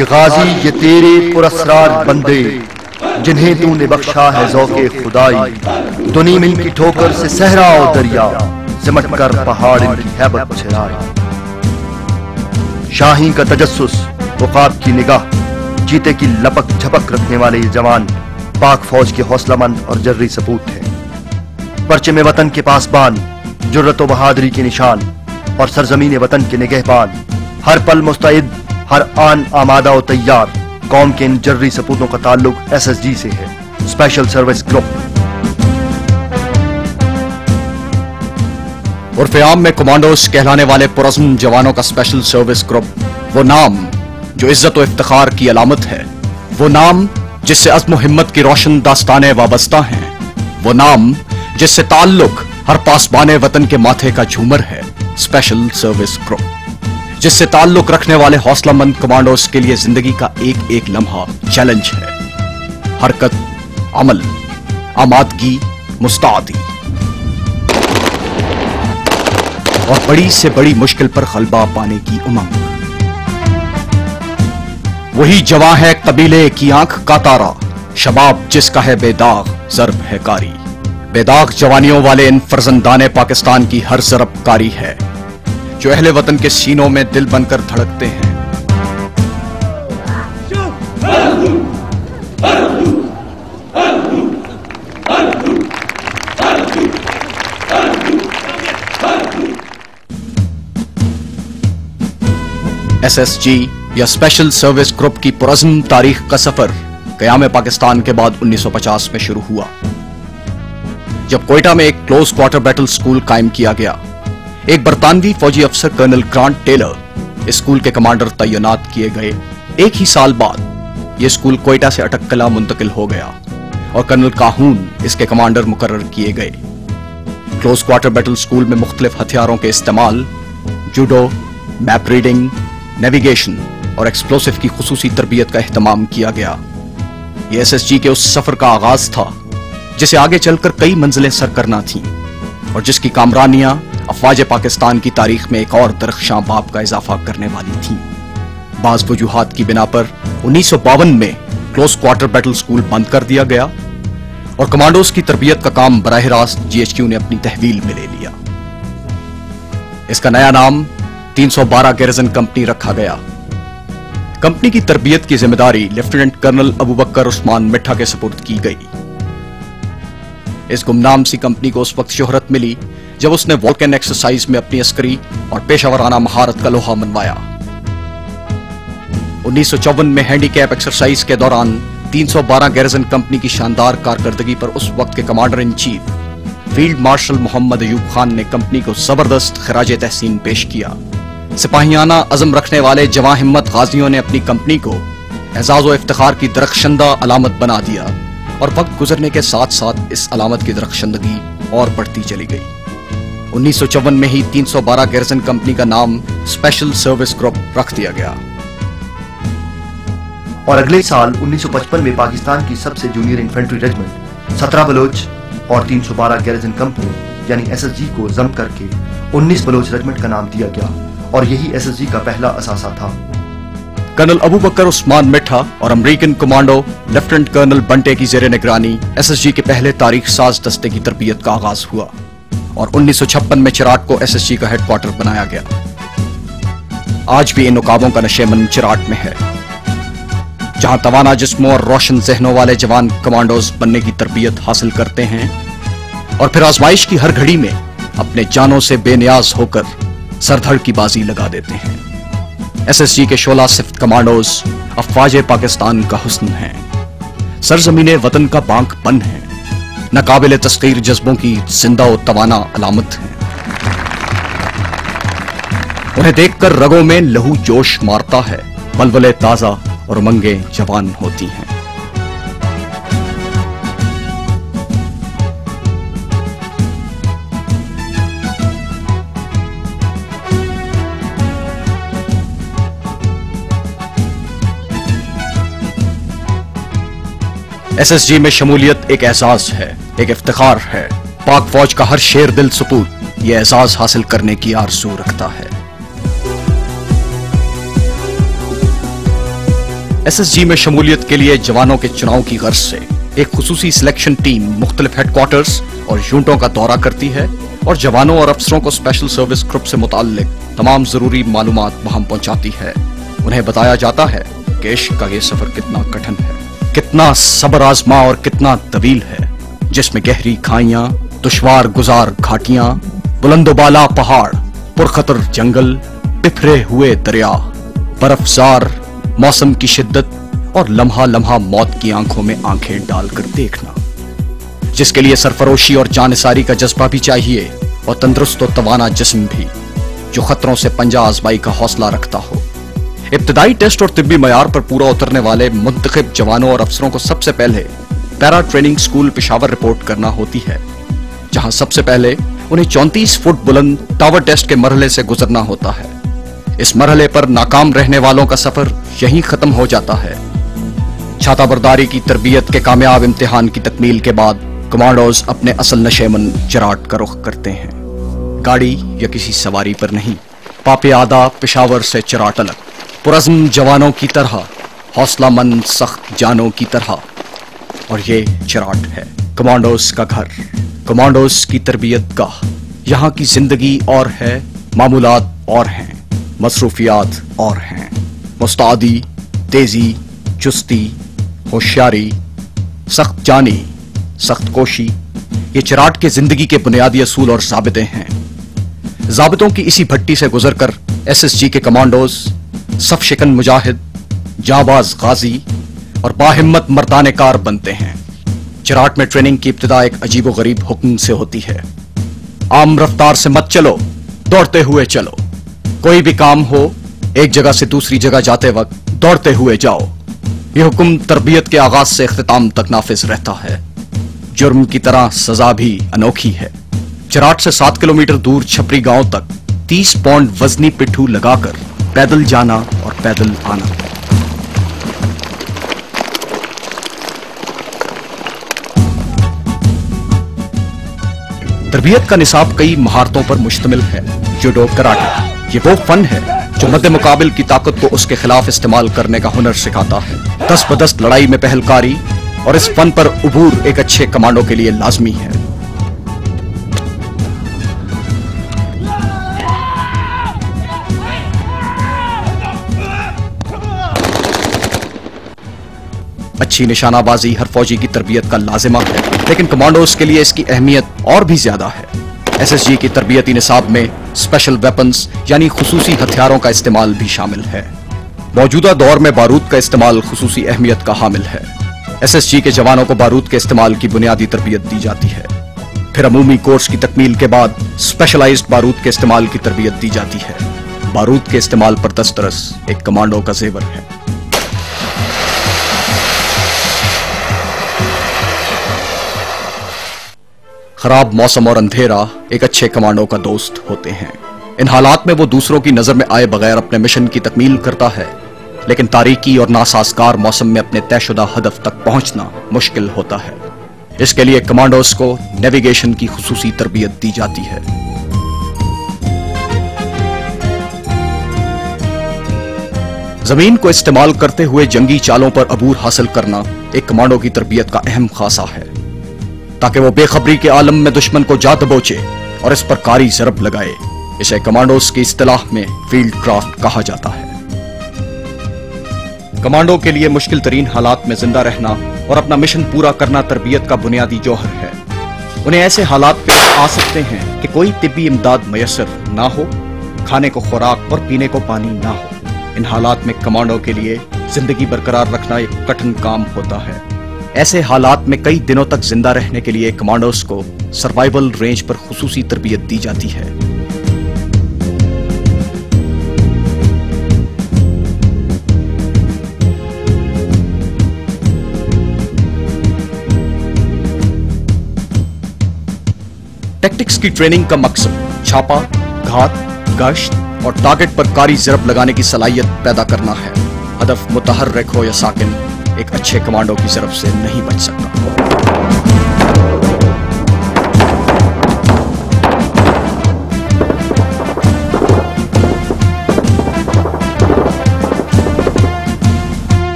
ये गाजी ये तेरे पुरस्रार बंदे जिन्हें तूने बख्शा है ज़ौक़े खुदाई। दुनी में इनकी ठोकर से सहरा और दरिया सिमट कर पहाड़ इनकी हैबत छिराए। शाही का तजस्सुस उक़ाब की निगाह चीते की लपक झपक रखने वाले ये जवान पाक फौज के हौसलामंद और जर्री सपूत थे। परचे में वतन के पासबान जुर्रत व बहादुरी के निशान और सरजमीन वतन के निगहबान, हर पल मुस्तैद हर आन आमादा और तैयार। कौम के इन जर्री सपूतों का ताल्लुक SSG से है, स्पेशल सर्विस ग्रुप। उर्फ़े आम में कमांडोज कहलाने वाले पुरज़्म जवानों का स्पेशल सर्विस ग्रुप, वो नाम जो इज्जत और इफ्तिखार की अलामत है, वो नाम जिससे अज़्म और हिम्मत की रोशन दास्तानें वाबस्ता हैं, वो नाम जिससे ताल्लुक हर पासबाने वतन के माथे का झूमर है, स्पेशल सर्विस ग्रुप। जिससे ताल्लुक रखने वाले हौसलामंद कमांडोज के लिए जिंदगी का एक एक लम्हा चैलेंज है। हरकत, अमल, आमादगी, मुस्तादी और बड़ी से बड़ी मुश्किल पर गलबा पाने की उमंग। वही जवां है कबीले की आंख का तारा, शबाब जिसका है बेदाग ज़र्ब है कारी। बेदाग जवानियों वाले इन फर्जंदाने पाकिस्तान की हर ज़रब कारी है, जो अहले वतन के सीनों में दिल बनकर धड़कते हैं। SSG या स्पेशल सर्विस ग्रुप की पुरज़्म तारीख का सफर क़याम पाकिस्तान के बाद 1950 में शुरू हुआ, जब कोयटा में एक क्लोज क्वार्टर बैटल स्कूल कायम किया गया। एक बरतानवी फौजी अफसर कर्नल ग्रांट टेलर स्कूल के कमांडर तैनात किए गए। एक ही साल बाद यह स्कूल कोयटा से अटककला मुंतकिल हो गया और कर्नल काहून इसके कमांडर मुकर्रर किए गए। क्लोज क्वार्टर बैटल स्कूल में मुख्तलिफ हथियारों के इस्तेमाल, जूडो, मैप रीडिंग, नेविगेशन और एक्सप्लोसिव की खुसूसी तरबियत का एहतमाम किया गया। यह SSG के उस सफर का आगाज था जिसे आगे चलकर कई मंजिलें सर करना थीं और जिसकी कामरानियां अफवाज पाकिस्तान की तारीख में एक और दरख्शां बाब का इजाफा करने वाली थीं। बाज़ वजूहात की बिना पर 1952 में क्लोज क्वार्टर बैटल स्कूल बंद कर दिया गया और कमांडोज की तरबियत का काम बराह रास्त GHQ ने अपनी तहवील में ले लिया। इसका नया नाम 312 गैरिजन कंपनी रखा गया। कंपनी की तरबियत की जिम्मेदारी लेफ्टिनेंट कर्नल अबू बकर उस्मान मिठा के सुपुर्द की गई। इस गुमनाम सी कंपनी को उस वक्त शोहरत मिली जब उसने वॉल्कन एक्सरसाइज में अपनी अस्करी और पेशावराना महारत का लोहा मनवाया। 1954 में हैंडीकैप एक्सरसाइज के दौरान 312 गैरिजन कंपनी की शानदार कारकर्दगी पर उस वक्त के commander in chief field marshal Mohammad Ayub Khan ने कंपनी को जबरदस्त खराज तहसीन पेश किया। सिपाहियाना अज़म रखने वाले जवां हिम्मत गाजियों ने अपनी कंपनी को एजाज और इफ्तिखार की दरख्शंदा अलामत बना दिया और वक्त गुजरने के साथ साथ इस अलामत की दरख्शंदगी और बढ़ती चली गई। 1954 में ही 312 गैरिजन कंपनी का नाम स्पेशल सर्विस ग्रुप रख दिया गया और अगले साल 1955 में पाकिस्तान की सबसे जूनियर इन्फेंट्री रेजिमेंट 17 बलोच और 312 गैरिजन कंपनी यानी SSG को जम करके 19 बलोच रेजिमेंट का नाम दिया गया और यही SSG का पहला असासा था। कर्नल अबू बकर उस्मान मिठा और अमेरिकन कमांडो लेफ्टिनेंट कर्नल बंटे की जेर निगरानी SSG के पहले तारीख साज दस्ते की तरबियत का आगाज हुआ और 1956 में चिराट को SSG का हेडक्वार्टर बनाया गया। आज भी इन उकाबों का नशेमन चिराट में है, जहां तवाना जिस्मों और रोशन जहनों वाले जवान कमांडोज बनने की तरबियत हासिल करते हैं और फिर आजमाइश की हर घड़ी में अपने जानों से बेनियाज होकर सरधड़ की बाजी लगा देते हैं। SSG के शोला सिफ्त कमांडोज अफवाज पाकिस्तान का हुस्न है, सरजमीने वतन का बांकपन है, नाकाबिले तस्कीर जज्बों की जिंदा और तवाना अलामत है। उन्हें देखकर रगों में लहू जोश मारता है, बलबले ताजा और उमंगे जवान होती हैं। SSG में शमूलियत एक एहसास है, एक इफ्तिखार है। पाक फौज का हर शेर दिल सपूत ये एहसास हासिल करने की आरज़ू रखता है। एसएसजी में शमूलियत के लिए जवानों के चुनाव की गर्ज से एक खुसूसी सिलेक्शन टीम मुख्तलिफ हेडक्वार्टर्स और यूनिटों का दौरा करती है और जवानों और अफसरों को स्पेशल सर्विस ग्रुप से मुताल्लिक तमाम जरूरी मालूमात वहां पहुंचाती है। उन्हें बताया जाता है कि इश्क का ये सफर कितना कठिन है, कितना सब्र आजमा और कितना तवील है, जिसमें गहरी खाइयां, दुश्वार गुजार घाटियां, बुलंदोबाला पहाड़, पुरखतर जंगल, बिखरे हुए दरिया, बर्फजार मौसम की शिद्दत और लम्हा लम्हा मौत की आंखों में आंखें डालकर देखना, जिसके लिए सरफरोशी और जानिसारी का जज्बा भी चाहिए और तंदुरुस्त और तवाना जिस्म भी, जो खतरों से पंजा आजमाई का हौसला रखता हो। इब्तदाई टेस्ट और तिब्बी मयार पर पूरा उतरने वाले मुंतखब जवानों और अफसरों को सबसे पहले para training school Peshawar report करना होती है, जहां सबसे पहले उन्हें 34 फुट बुलंद टावर टेस्ट के मरहले से गुजरना होता है। इस मरहले पर नाकाम रहने वालों का सफर यहीं खत्म हो जाता है। छाताबरदारी की तरबियत के कामयाब इम्तिहान की तकमील के बाद कमांडोज अपने असल नशेमन चराट का रुख करते हैं, गाड़ी या किसी सवारी पर नहीं, पापे आदा पेशावर से चराट अलग, पुरज़्म जवानों की तरह, हौसलामंद सख्त जानों की तरह। और ये चराट है कमांडोज का घर, कमांडोज की तरबियत गाह। यहाँ की जिंदगी और है, मामूलात और हैं, मसरूफियात और हैं, मुस्तादी, तेजी, चुस्ती, होशियारी, सख्त जानी, सख्त कोशी, ये चराट के जिंदगी के बुनियादी असूल और ज़ाबिते हैं। ज़ाबितों की इसी भट्टी से गुजरकर एसएसजी के कमांडोज सफ शिकन मुजाहिद, जाबाज गाजी और बाहिम्मत मर्दाने कार बनते हैं। चराट में ट्रेनिंग की इब्तिदा एक अजीबो गरीब हुक्म से होती है, आम रफ्तार से मत चलो, दौड़ते हुए चलो। कोई भी काम हो, एक जगह से दूसरी जगह जाते वक्त दौड़ते हुए जाओ। यह हुक्म तरबियत के आगाज से इख्तिताम तक नाफिज रहता है। जुर्म की तरह सजा भी अनोखी है। चराट से 7 किलोमीटर दूर छपरी गांव तक 30 पौंड वजनी पिट्ठू लगाकर पैदल जाना और पैदल आना। तरबियत का निसाब कई महारतों पर मुश्तमिल है। जुडो, कराटे, ये वो फन है जो मद्दे मुकाबिल की ताकत को उसके खिलाफ इस्तेमाल करने का हुनर सिखाता है। दस्त बदस्त लड़ाई में पहलकारी और इस फन पर उबूर एक अच्छे कमांडो के लिए लाजमी है। अच्छी निशानाबाजी हर फौजी की तरबियत का लाजिमा है, लेकिन कमांडोज के लिए इसकी अहमियत और भी ज्यादा है। एसएसजी की तरबियती निसाब में स्पेशल वेपन्स यानी खुसूसी हथियारों का इस्तेमाल भी शामिल है। मौजूदा दौर में बारूद का इस्तेमाल खुसूसी अहमियत का हामिल है। एसएसजी के जवानों को बारूद के इस्तेमाल की बुनियादी तरबियत दी जाती है। फिर अमूमी कोर्स की तकमील के बाद स्पेशलाइज्ड बारूद के इस्तेमाल की तरबियत दी जाती है। बारूद के इस्तेमाल पर दस्तरस एक कमांडो का जेवर है। खराब मौसम और अंधेरा एक अच्छे कमांडो का दोस्त होते हैं। इन हालात में वो दूसरों की नजर में आए बगैर अपने मिशन की तकमील करता है, लेकिन तारीकी और नासाजगार मौसम में अपने तयशुदा हदफ तक पहुंचना मुश्किल होता है। इसके लिए कमांडोज को नेविगेशन की खुसूसी तरबियत दी जाती है। जमीन को इस्तेमाल करते हुए जंगी चालों पर अबूर हासिल करना एक कमांडो की तरबियत का अहम खासा है, ताकि वो बेखबरी के आलम में दुश्मन को जा दबोचे और इस पर कारी ज़रब लगाए। इसे कमांडोज की इस्तिलाह में फील्ड क्राफ्ट कहा जाता है। कमांडो के लिए मुश्किल तरीन हालात में जिंदा रहना और अपना मिशन पूरा करना तरबियत का बुनियादी जौहर है। उन्हें ऐसे हालात पेश आ सकते हैं कि कोई तिब्बी इमदाद मयसर ना हो, खाने को खुराक और पीने को पानी ना हो। इन हालात में कमांडो के लिए जिंदगी बरकरार रखना एक कठिन काम होता है। ऐसे हालात में कई दिनों तक जिंदा रहने के लिए कमांडोज को सर्वाइवल रेंज पर खुसूसी तरबियत दी जाती है। टेक्टिक्स की ट्रेनिंग का मकसद छापा, घात, गश्त और टारगेट पर कारी ज़रब लगाने की सलाहियत पैदा करना है। हदफ मुतहर्रिक हो या साकिन, एक अच्छे कमांडो की ज़रब से नहीं बच सकता।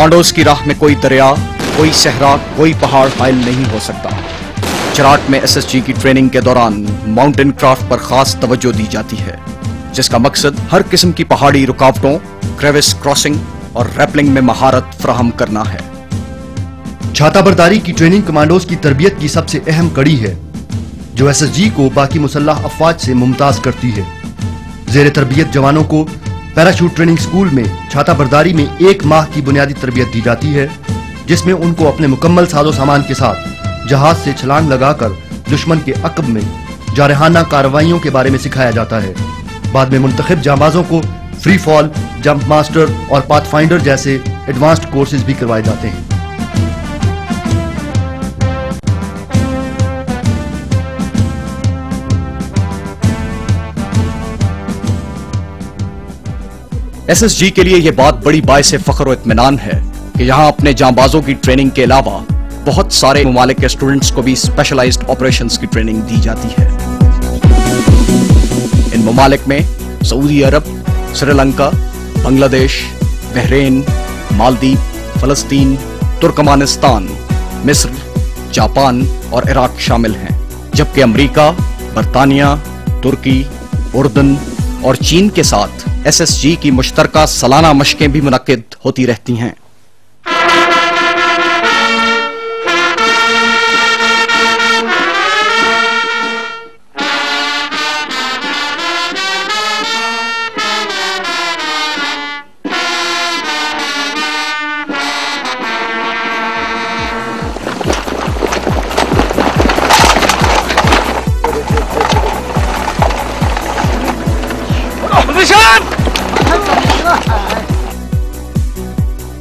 कमांडोज की राह में कोई दरिया, कोई सहरा, कोई पहाड़ हायल नहीं हो सकता। चराट में एसएसजी की ट्रेनिंग के दौरान माउंटेन क्राफ्ट पर खास तवज्जो दी जाती है, जिसका मकसद हर किस्म की पहाड़ी रुकावटों, क्रेविस क्रॉसिंग और रैपलिंग में महारत फराहम करना है। छाताबरदारी की ट्रेनिंग कमांडोज की तरबियत की सबसे अहम कड़ी है, जो एसएसजी को बाकी मुसल्लह अफवाज से मुमताज करती है। जेर तरबियत जवानों को पैराशूट ट्रेनिंग स्कूल में छाताबरदारी में 1 माह की बुनियादी तरबियत दी जाती है, जिसमें उनको अपने मुकम्मल साजो सामान के साथ जहाज से छलांग लगाकर दुश्मन के अक़ब में जारहाना कार्रवाइयों के बारे में सिखाया जाता है। बाद में मुंतखब जांबाजों को फ्री फॉल, जंप मास्टर और पाथफाइंडर जैसे एडवांस्ड कोर्सेज भी करवाए जाते हैं। एसएसजी के लिए यह बात बड़ी बाइसे फख्र और इत्मीनान है कि यहां अपने जांबाजों की ट्रेनिंग के अलावा बहुत सारे ममालिक के स्टूडेंट्स को भी स्पेशलाइज्ड ऑपरेशंस की ट्रेनिंग दी जाती है। इन ममालिक में सऊदी अरब, श्रीलंका, बांग्लादेश, बहरीन, मालदीव, फलस्तीन, तुर्कमानिस्तान, मिस्र, जापान और इराक शामिल हैं, जबकि अमेरिका, बरतानिया, तुर्की, उर्दन और चीन के साथ एसएसजी की मुश्तरका सालाना मशकें भी मुनक्किद होती रहती हैं।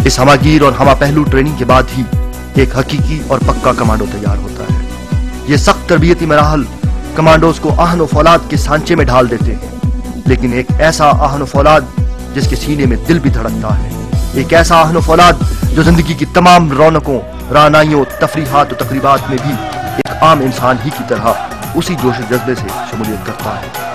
इस हमागीर और हमा पहलू ट्रेनिंग के बाद ही एक हकीकी और पक्का कमांडो तैयार होता है। ये सख्त तरबियती मराहल कमांडोज को आहन फौलाद के सांचे में ढाल देते हैं, लेकिन एक ऐसा आहन फौलाद जिसके सीने में दिल भी धड़कता है, एक ऐसा आहन फौलाद जो जिंदगी की तमाम रौनकों, रानाइयों, तफरीहात और तकरीबात में भी एक आम इंसान ही की तरह उसी जोश जज्बे से शमूलियत करता है।